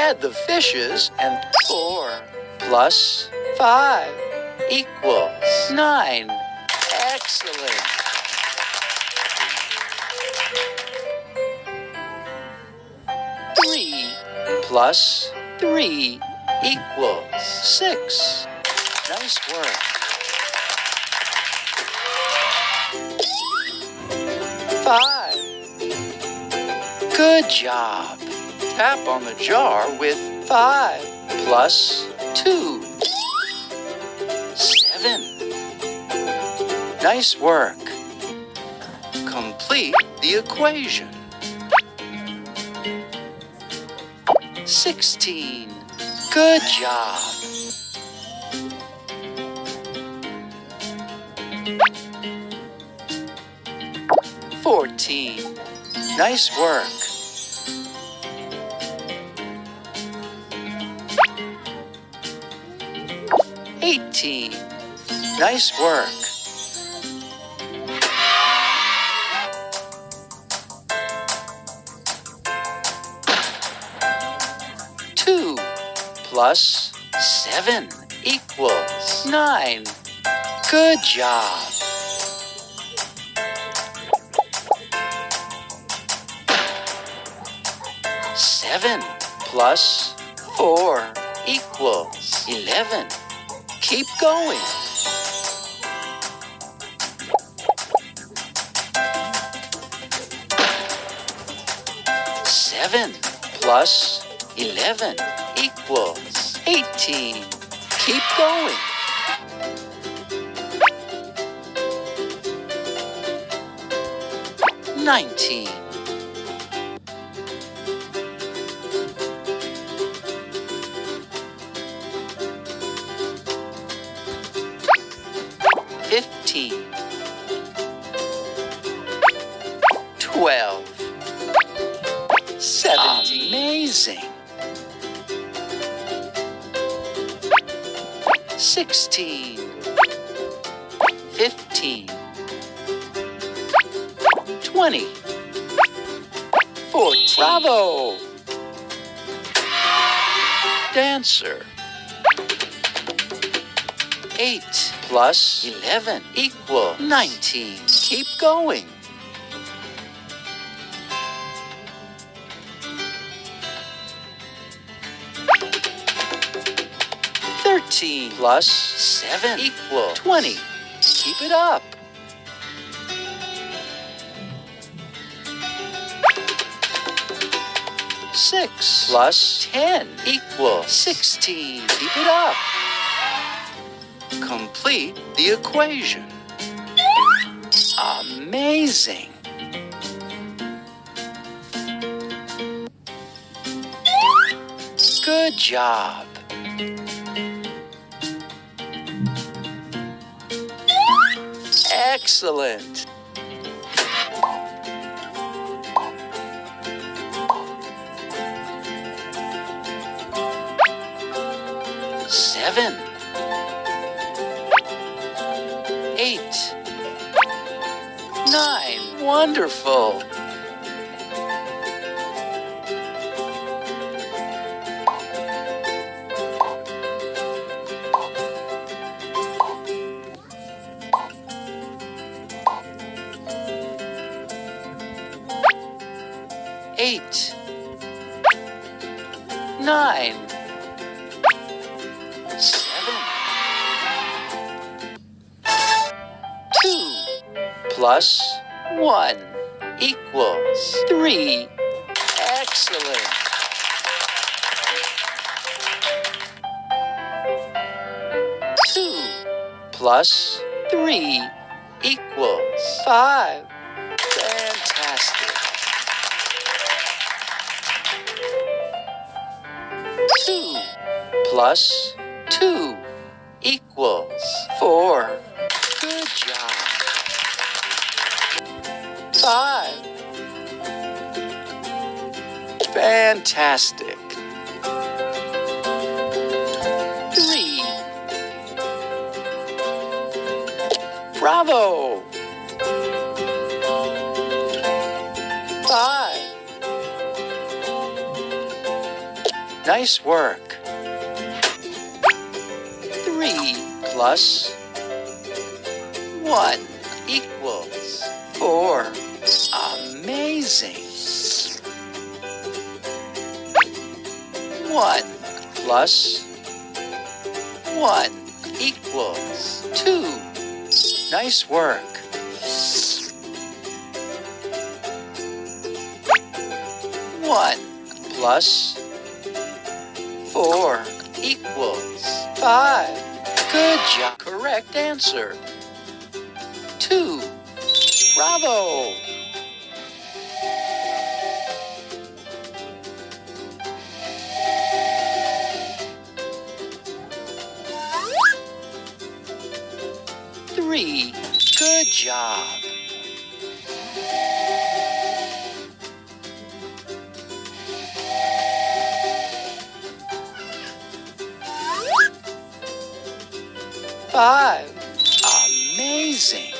Add the fishes and 4 plus 5 equals 9. Excellent. Three plus 3 equals 6. Nice work. 5. Good job. Tap on the jar with 5 plus 2. 7. Nice work. Complete the equation. 16. Good job. 14. Nice work. 18. Nice work. 2 plus 7 equals 9. Good job. 7 plus 4 equals 11. Keep going. 7 plus 11 equals 18. Keep going. 19. 15. 12. 17. Amazing. 16. 15. 20. 14. Bravo! Dancer. 8 plus 11 equals 19. Keep going. 13 plus 7 equals 20. Keep it up. 6 plus 10 equals 16. Keep it up. Complete the equation. Amazing. Good job. Excellent. Seven. 8. 9. Wonderful. 8. 9. 7. 2 plus 1 equals 3. Excellent. 2 plus 3 equals 5. Fantastic. 2 plus 2 equals 4. Good job. 5. Fantastic. 3. Bravo. 5. Nice work. 3 plus 1 equals 4. Amazing. 1 plus 1 equals 2. Nice work. 1 plus 4 equals 5. Good job. Correct answer. 2. Bravo. Three. Good job. 5. Amazing.